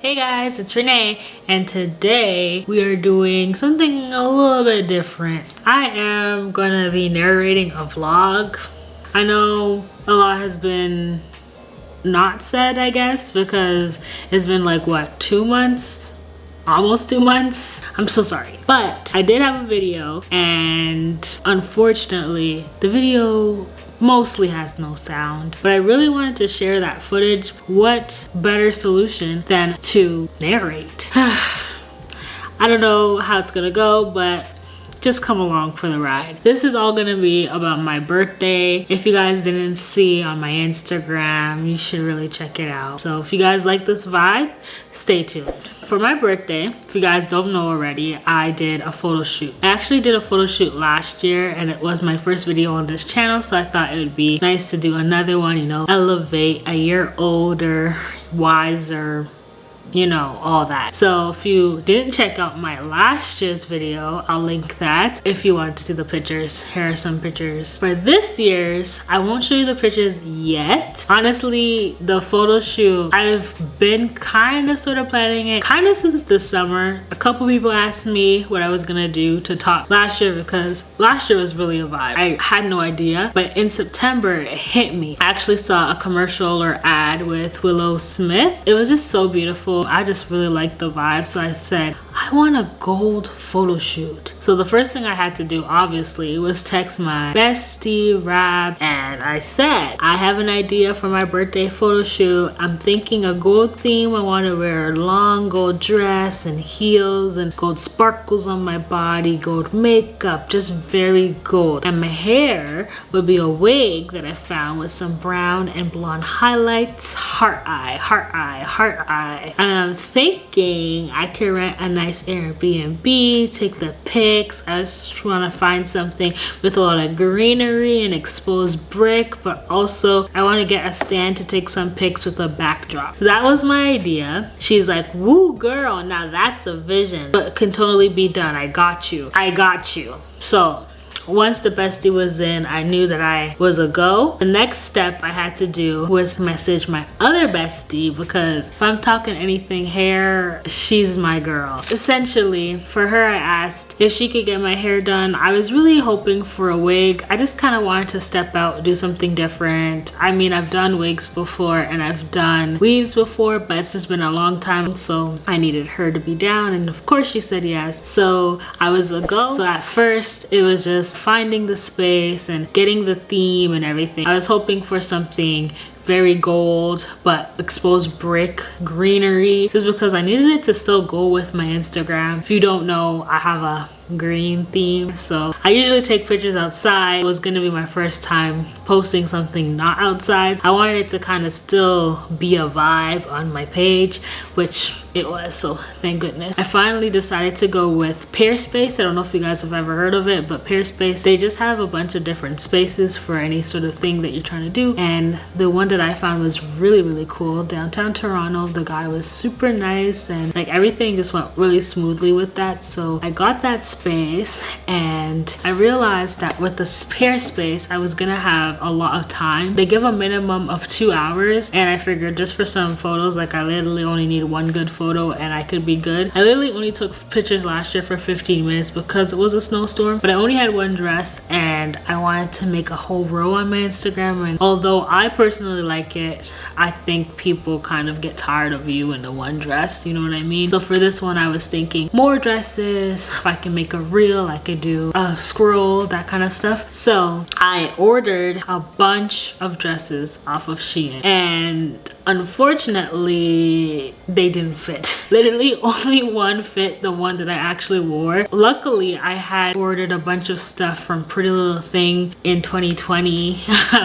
Hey guys, it's Renee, and today we are doing something a little bit different. I am gonna be narrating a vlog. I know a lot has been not said, I guess, because it's been like what, 2 months? Almost 2 months. I'm so sorry, but I did have a video, and unfortunately the video mostly has no sound, but I really wanted to share that footage. What better solution than to narrate? I don't know how it's gonna go, but just come along for the ride. This is all gonna be about my birthday. If you guys didn't see on my Instagram, you should really check it out. So if you guys like this vibe, stay tuned. For my birthday, if you guys don't know already, I did a photo shoot. I actually did a photo shoot last year, and it was my first video on this channel, so I thought it would be nice to do another one, you know, elevate, a year older, wiser, you know, all that. So if you didn't check out my last year's video, I'll link that if you want to see the pictures. Here are some pictures. For this year's, I won't show you the pictures yet. Honestly, the photo shoot, I've been kind of sort of planning it kind of since the summer. A couple people asked me what I was gonna do to top last year, because last year was really a vibe. I had no idea, but in September it hit me. I actually saw a commercial or ad with Willow Smith. It was just so beautiful. I just really liked the vibe, so I said, I want a gold photo shoot. So the first thing I had to do, obviously, was text my bestie, Rab, and I said, I have an idea for my birthday photo shoot. I'm thinking a gold theme. I want to wear a long gold dress and heels and gold sparkles on my body, gold makeup, just very gold. And my hair would be a wig that I found with some brown and blonde highlights, heart eye, heart eye, heart eye. And I'm thinking I could rent a nice Airbnb, take the pics. I just want to find something with a lot of greenery and exposed brick, but also I want to get a stand to take some pics with a backdrop. So that was my idea. She's like, woo girl, now that's a vision, but can totally be done. I got you. I got you. So once the bestie was in, I knew that I was a go. The next step I had to do was message my other bestie, because if I'm talking anything hair, she's my girl. Essentially, for her, I asked if she could get my hair done. I was really hoping for a wig. I just kind of wanted to step out, do something different. I mean, I've done wigs before and I've done weaves before, but it's just been a long time, so I needed her to be down, and of course she said yes. So I was a go. So at first, it was just finding the space and getting the theme and everything. I was hoping for something very gold but exposed brick greenery, just because I needed it to still go with my Instagram. If you don't know, I have a green theme, so I usually take pictures outside. It was gonna be my first time posting something not outside. I wanted it to kind of still be a vibe on my page, which it was, so thank goodness. I finally decided to go with Peerspace. I don't know if you guys have ever heard of it, but Peerspace, they just have a bunch of different spaces for any sort of thing that you're trying to do, and the one that I found was really cool. Downtown Toronto, the guy was super nice, and like everything just went really smoothly with that. So I got that space, and I realized that with the Peerspace, I was gonna have a lot of time. They give a minimum of 2 hours, and I figured just for some photos, like I literally only need one good photo and I could be good. I literally only took pictures last year for 15 minutes because it was a snowstorm, but I only had one dress, and I wanted to make a whole row on my Instagram. And although I personally like it, I think people kind of get tired of you in the one dress, you know what I mean? So for this one, I was thinking more dresses. If I can make a reel, I could do a scroll, that kind of stuff. So I ordered a bunch of dresses off of Shein, and unfortunately they didn't fit. Literally only one fit, the one that I actually wore. Luckily, I had ordered a bunch of stuff from Pretty Little Thing in 2020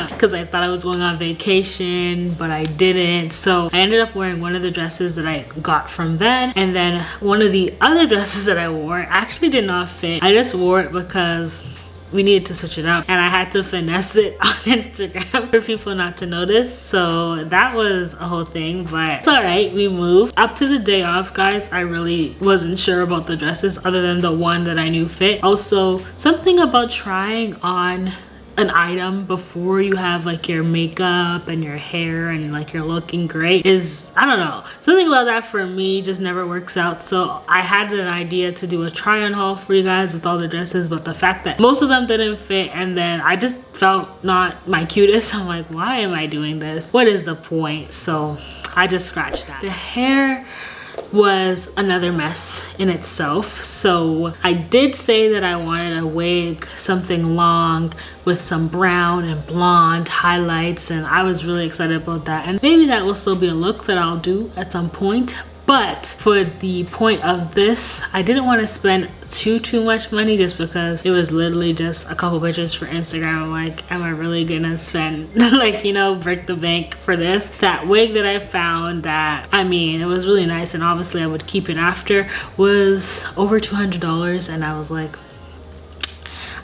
because I thought I was going on vacation, but I didn't. So I ended up wearing one of the dresses that I got from then, and then one of the other dresses that I wore actually did not fit. I just wore it because we needed to switch it up, and I had to finesse it on Instagram for people not to notice. So that was a whole thing, but it's all right. We moved. Up to the day off, guys, I really wasn't sure about the dresses other than the one that I knew fit. Also, something about trying on an item before you have like your makeup and your hair and like you're looking great is, I don't know, something about that for me just never works out. So I had an idea to do a try on haul for you guys with all the dresses, but the fact that most of them didn't fit and then I just felt not my cutest, I'm like, why am I doing this? What is the point? So I just scratched that. The hair was another mess in itself. So I did say that I wanted a wig, something long with some brown and blonde highlights, and I was really excited about that, and maybe that will still be a look that I'll do at some point. But for the point of this, I didn't want to spend too much money just because it was literally just a couple pictures for Instagram. I'm like, am I really gonna spend like, you know, break the bank for this? That wig that I found that, I mean, it was really nice and obviously I would keep it after, was over $200, and I was like,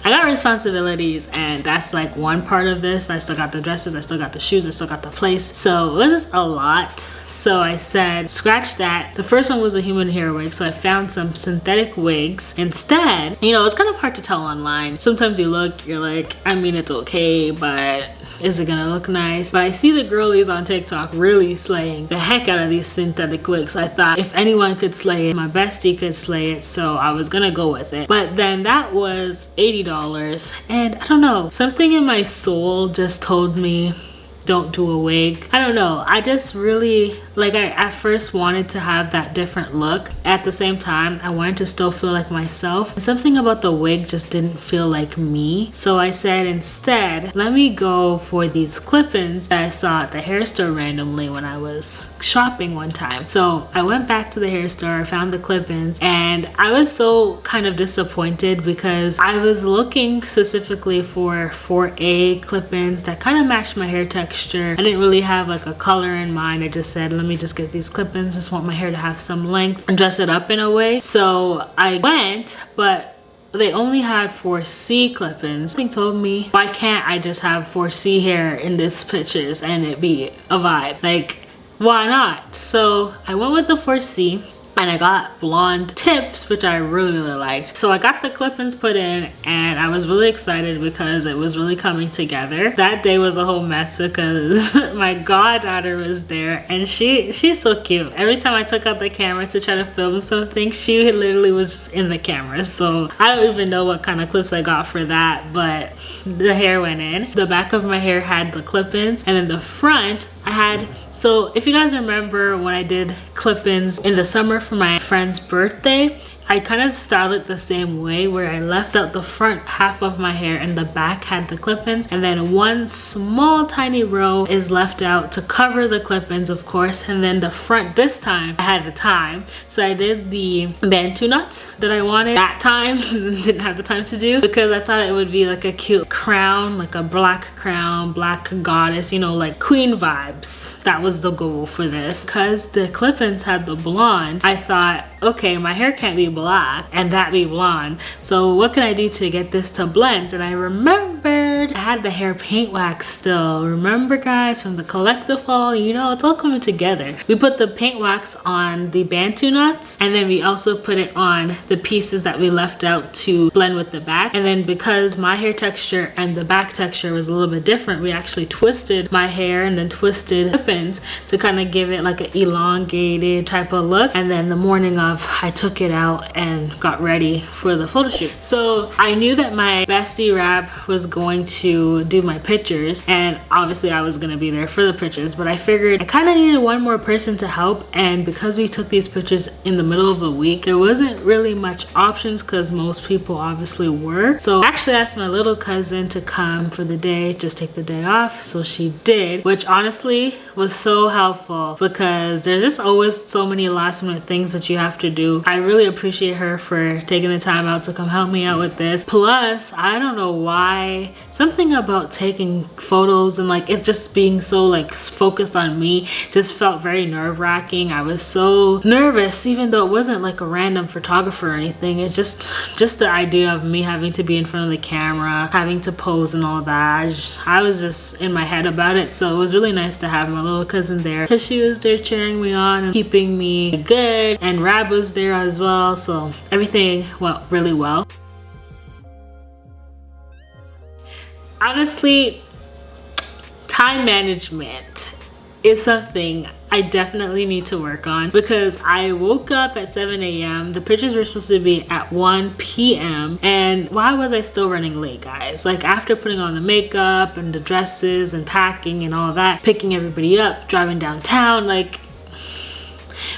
I got responsibilities, and that's like one part of this. I still got the dresses, I still got the shoes, I still got the place. So it was a lot. So I said, scratch that. The first one was a human hair wig, so I found some synthetic wigs instead. You know, it's kind of hard to tell online. Sometimes you look, you're like, I mean, it's okay, but is it gonna look nice? But I see the girlies on TikTok really slaying the heck out of these synthetic wigs. I thought if anyone could slay it, my bestie could slay it, so I was gonna go with it. But then that was $80, and I don't know, something in my soul just told me, don't do a wig. I don't know, I just really, like, I at first wanted to have that different look. At the same time, I wanted to still feel like myself, and something about the wig just didn't feel like me. So I said, instead, let me go for these clip-ins that I saw at the hair store randomly when I was shopping one time. So I went back to the hair store, found the clip-ins, and I was so kind of disappointed because I was looking specifically for 4A clip-ins that kind of matched my hair texture. I didn't really have like a color in mind. I just said, let me just get these clip-ins, just want my hair to have some length and dress it up in a way. So I went, but they only had 4C clip-ins. Something told me, why can't I just have 4C hair in these pictures and it be a vibe? Like, why not? So I went with the 4C. And I got blonde tips, which I really liked. So I got the clip-ins put in, and I was really excited because it was really coming together. That day was a whole mess because my goddaughter was there, and she's so cute. Every time I took out the camera to try to film something, she literally was in the camera. So I don't even know what kind of clips I got for that, but the hair went in. The back of my hair had the clip-ins, and in the front I had, so if you guys remember when I did clip-ins in the summer for my friend's birthday, I kind of styled it the same way where I left out the front half of my hair and the back had the clip-ins, and then one small tiny row is left out to cover the clip-ins, of course, and then the front this time I had the time, so I did the Bantu knots that I wanted that time. Didn't have the time to do because I thought it would be like a cute crown, like a black crown, black goddess, you know, like queen vibes. That was the goal for this. Because the clip-ins had the blonde, I thought, okay, my hair can't be black and that be blonde, so what can I do to get this to blend? And I remembered I had the hair paint wax still. Remember, guys, from the collective haul? You know, it's all coming together. We put the paint wax on the Bantu knots, and then we also put it on the pieces that we left out to blend with the back. And then because my hair texture and the back texture was a little bit different, we actually twisted my hair and then twisted clip-ins to kind of give it like an elongated type of look. And then the morning of, I took it out and got ready for the photo shoot. So I knew that my bestie Rap was going to do my pictures, and obviously I was gonna be there for the pictures, but I figured I kind of needed one more person to help, and because we took these pictures in the middle of the week, there wasn't really much options because most people obviously work. So I actually asked my little cousin to come for the day, just take the day off, so she did, which honestly was so helpful because there's just always so many last minute things that you have to do. I really appreciate her for taking the time out to come help me out with this. Plus, I don't know why, something about taking photos and like it just being so like focused on me just felt very nerve-wracking. I was so nervous, even though it wasn't like a random photographer or anything. It's just the idea of me having to be in front of the camera, having to pose and all that. I was just in my head about it. So it was really nice to have my little cousin there because she was there cheering me on and keeping me good, and Rab was there as well. So everything went really well. honestly, time management is something I definitely need to work on, because I woke up at 7 a.m. The pictures were supposed to be at 1 p.m. and why was I still running late, guys? Like, after putting on the makeup and the dresses and packing and all that, picking everybody up, driving downtown, like,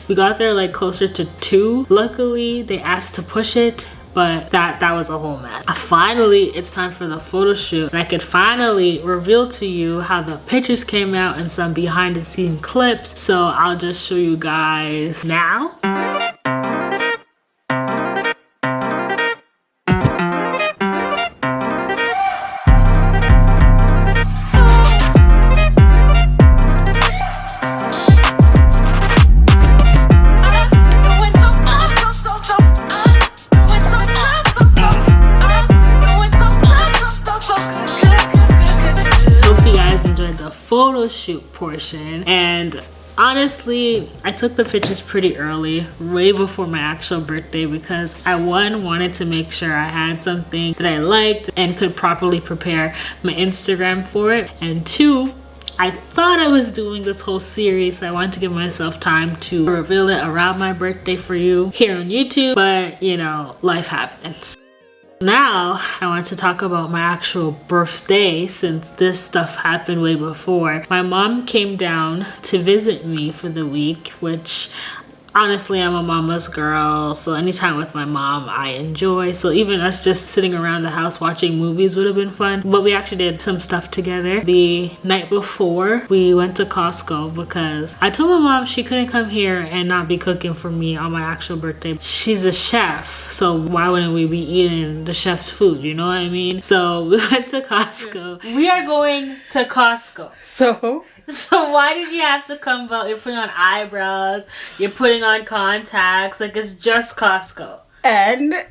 we got there like closer to 2. Luckily, they asked to push it, but that was a whole mess. Finally, it's time for the photo shoot, and I could finally reveal to you how the pictures came out and some behind the scene clips. So I'll just show you guys now. Photo shoot portion, and honestly, I took the pictures pretty early, way before my actual birthday, because I wanted to make sure I had something that I liked and could properly prepare my Instagram for it, and 2, I thought I was doing this whole series, so I wanted to give myself time to reveal it around my birthday for you here on YouTube, but you know, life happens. Now, I want to talk about my actual birthday, since this stuff happened way before. My mom came down to visit me for the week, which honestly, I'm a mama's girl, so anytime with my mom I enjoy. So even us just sitting around the house watching movies would have been fun. But we actually did some stuff together. The night before, we went to Costco because I told my mom she couldn't come here and not be cooking for me on my actual birthday. She's a chef, so why wouldn't we be eating the chef's food, you know what I mean? So we went to Costco. We are going to Costco. So why did you have to come out? You're putting on eyebrows, you're putting on contacts, like it's just Costco. And you're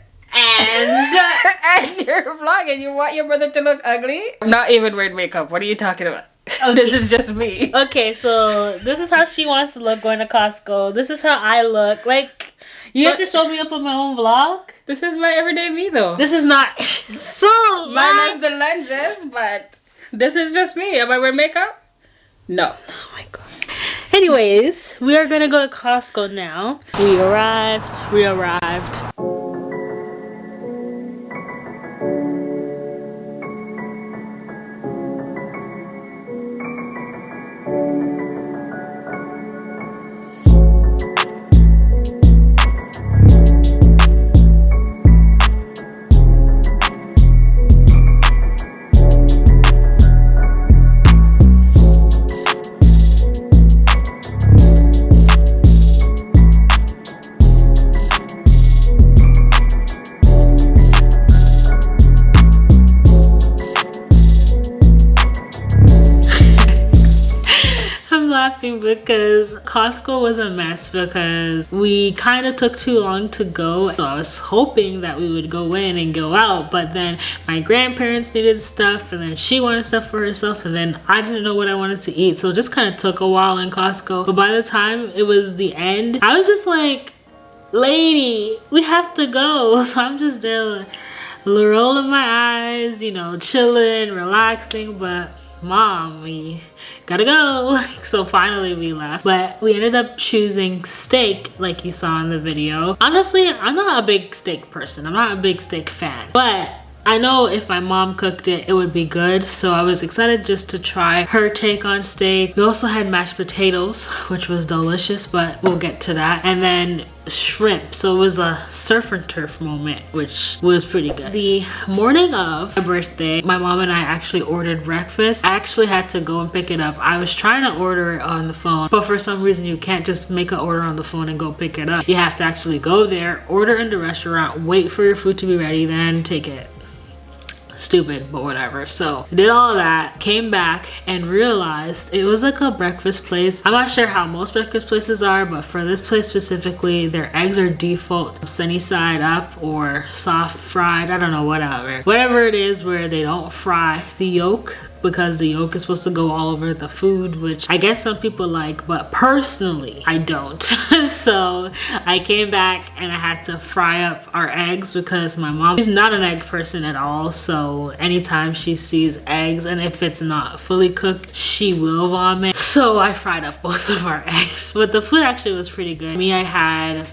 vlogging. You want your brother to look ugly? I'm not even wearing makeup. What are you talking about? Okay. This is just me. Okay, so this is how she wants to look going to Costco. This is how I look. Like, you have to show me up on my own vlog? This is my everyday me though. This is not so minus the lenses, but this is just me. Am I wearing makeup? No. Oh my god. Anyways, we are gonna go to Costco now. We arrived. Because Costco was a mess because we kind of took too long to go. So I was hoping that we would go in and go out, but then my grandparents needed stuff, and then she wanted stuff for herself, and then I didn't know what I wanted to eat, so it just kind of took a while in Costco. But by the time it was the end, I was just like, lady, we have to go. So I'm just there like, rolling my eyes, you know, chilling, relaxing, but mom, we gotta go. So finally we left, but we ended up choosing steak like you saw in the video. Honestly, I'm not a big steak person. I'm not a big steak fan, but I know if my mom cooked it, it would be good. So I was excited just to try her take on steak. We also had mashed potatoes, which was delicious, but we'll get to that. And then shrimp. So it was a surf and turf moment, which was pretty good. The morning of my birthday, my mom and I actually ordered breakfast. I actually had to go and pick it up. I was trying to order it on the phone, but for some reason you can't just make an order on the phone and go pick it up. You have to actually go there, order in the restaurant, wait for your food to be ready, then take it. Stupid, but whatever. So did all that, came back and realized it was like a breakfast place. I'm not sure how most breakfast places are, but for this place specifically, their eggs are default sunny side up or soft fried. I don't know, whatever it is where they don't fry the yolk, because the yolk is supposed to go all over the food, which I guess some people like, but personally I don't. So I came back and I had to fry up our eggs because my mom is not an egg person at all. So anytime she sees eggs and if it's not fully cooked, she will vomit. So I fried up both of our eggs. But the food actually was pretty good. I had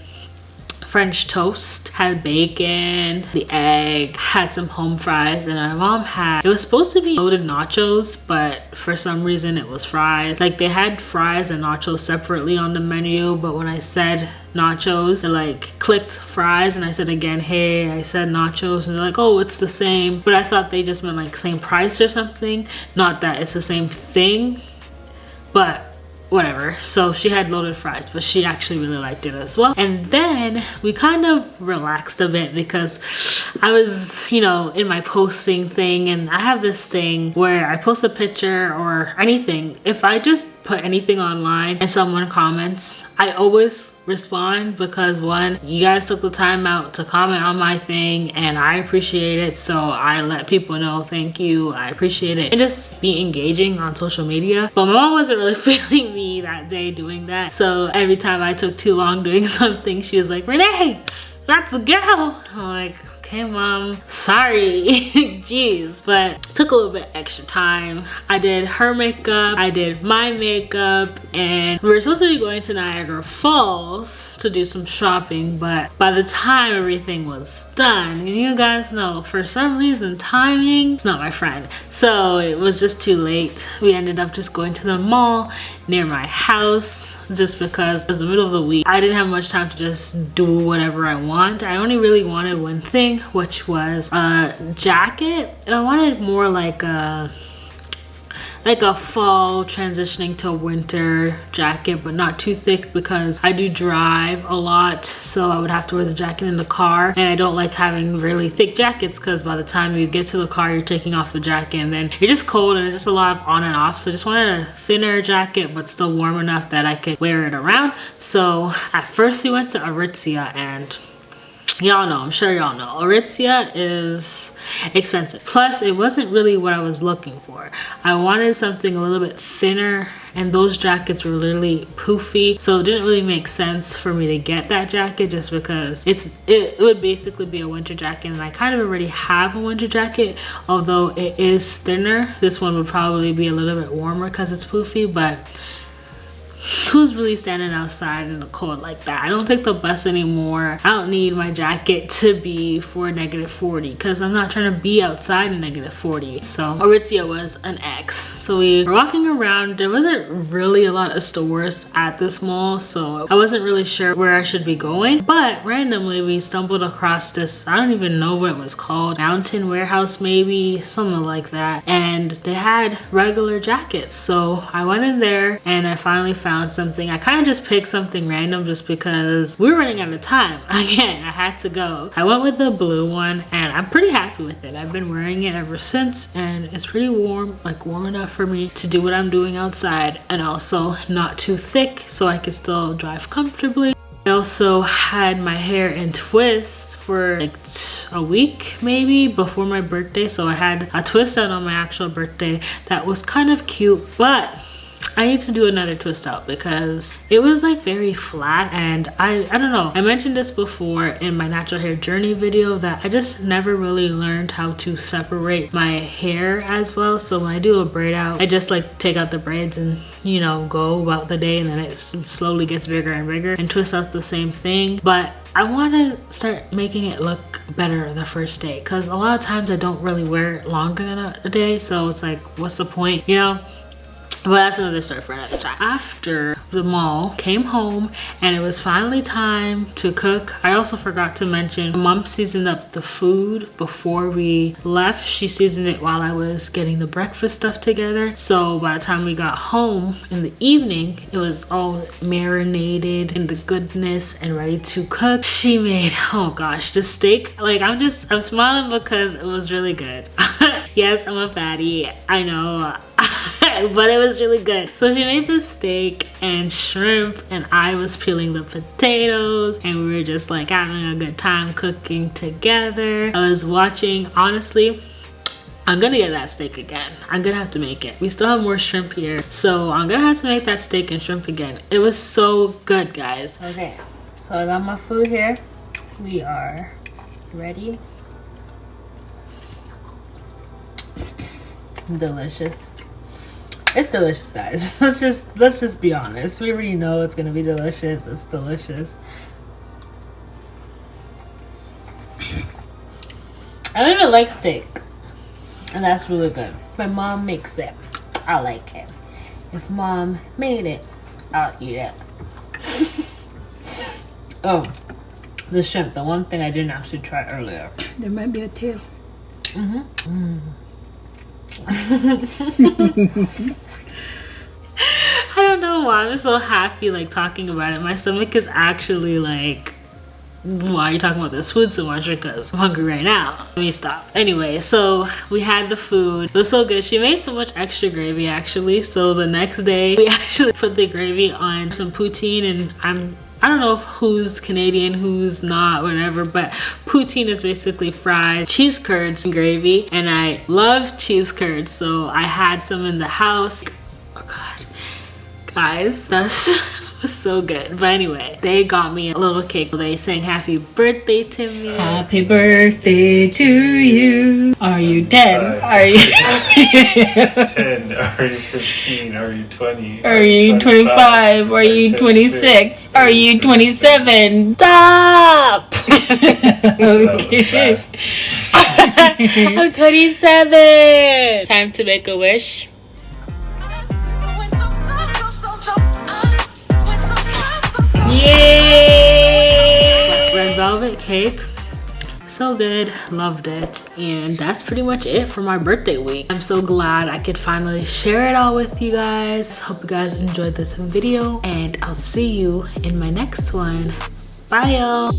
French toast, had bacon, the egg, had some home fries, and my mom had, it was supposed to be loaded nachos, but for some reason it was fries. Like they had fries and nachos separately on the menu, but when I said nachos, it like clicked fries, and I said again, hey, I said nachos, and they're like, oh, it's the same. But I thought they just meant like same price or something, not that it's the same thing, but whatever. So she had loaded fries, but she actually really liked it as well. And then we kind of relaxed a bit because I was, you know, in my posting thing, and I have this thing where I post a picture or anything. If I just put anything online and someone comments, I always respond because one, you guys took the time out to comment on my thing and I appreciate it. So I let people know, thank you, I appreciate it, and just be engaging on social media. But my mom wasn't really feeling me that day doing that. So every time I took too long doing something, she was like, Renee, let's go. I'm like, okay, mom, sorry. Jeez. But took a little bit extra time. I did her makeup, I did my makeup, and we were supposed to be going to Niagara Falls to do some shopping, but by the time everything was done, and you guys know, for some reason, timing is not my friend. So it was just too late. We ended up just going to the mall near my house just because it was the middle of the week. I didn't have much time to just do whatever I want. I only really wanted one thing, which was a jacket. I wanted more like a fall transitioning to winter jacket, but not too thick because I do drive a lot, so I would have to wear the jacket in the car, and I don't like having really thick jackets because by the time you get to the car, you're taking off the jacket and then you're just cold and it's just a lot of on and off. So I just wanted a thinner jacket but still warm enough that I could wear it around. So at first we went to Aritzia, and y'all know, I'm sure y'all know, Aritzia is expensive. Plus, it wasn't really what I was looking for. I wanted something a little bit thinner, and those jackets were literally poofy, so it didn't really make sense for me to get that jacket just because it would basically be a winter jacket, and I kind of already have a winter jacket. Although it is thinner, this one would probably be a little bit warmer because it's poofy, but who's really standing outside in the cold like that? I don't take the bus anymore. I don't need my jacket to be for -40 because I'm not trying to be outside in -40. So Aritzia was an X. So we were walking around. There wasn't really a lot of stores at this mall, so I wasn't really sure where I should be going. But randomly we stumbled across this, I don't even know what it was called, Mountain Warehouse maybe, something like that. And they had regular jackets. So I went in there and I finally found something. I kind of just picked something random just because we were running out of time. Again, I had to go. I went with the blue one and I'm pretty happy with it. I've been wearing it ever since and it's pretty warm, like warm enough for me to do what I'm doing outside, and also not too thick so I could still drive comfortably. I also had my hair in twists for like a week maybe before my birthday, so I had a twist out on my actual birthday that was kind of cute, but I need to do another twist out because it was like very flat, and I don't know, I mentioned this before in my natural hair journey video that I just never really learned how to separate my hair as well. So when I do a braid out, I just like take out the braids and, you know, go about the day, and then it slowly gets bigger and bigger, and twist out's the same thing. But I want to start making it look better the first day because a lot of times I don't really wear it longer than a day, so it's like, what's the point, you know? But that's another story for another time. After the mall, came home, and it was finally time to cook. I also forgot to mention, Mom seasoned up the food before we left. She seasoned it while I was getting the breakfast stuff together. So by the time we got home in the evening, it was all marinated in the goodness and ready to cook. She made, oh gosh, the steak. Like I'm smiling because it was really good. Yes, I'm a fatty, I know. But it was really good. So she made the steak and shrimp, and I was peeling the potatoes, and we were just like having a good time cooking together. I was watching, honestly, I'm gonna get that steak again. I'm gonna have to make it. We still have more shrimp here, so I'm gonna have to make that steak and shrimp again. It was so good, guys. Okay, so I got my food here. We are ready. Delicious. It's delicious, guys. Let's just be honest. We already know it's gonna be delicious. It's delicious. I don't even like steak, and that's really good. My mom makes it. I like it. If mom made it, I'll eat it. Oh, the shrimp. The one thing I didn't actually try earlier. There might be a tail. I don't know why I'm so happy like talking about it. My stomach is actually like, why are you talking about this food so much? Because I'm hungry right now. Let me stop. Anyway, so we had the food. It was so good. She made so much extra gravy actually. So the next day we actually put the gravy on some poutine, and I don't know who's Canadian, who's not, whatever, but poutine is basically fried cheese curds and gravy, and I love cheese curds, so I had some in the house. Oh God, guys, that's was so good. But anyway, they got me a little cake. They sang happy birthday to me. Happy birthday to you. Are you 10? Are you 10? Are you 15? Are you 20? Are you 25? Are you 26? Are you 27? Stop! Okay. I'm 27. Time to make a wish. Yay! Red velvet cake. So good. Loved it. And that's pretty much it for my birthday week. I'm so glad I could finally share it all with you guys. Hope you guys enjoyed this video, and I'll see you in my next one. Bye, y'all.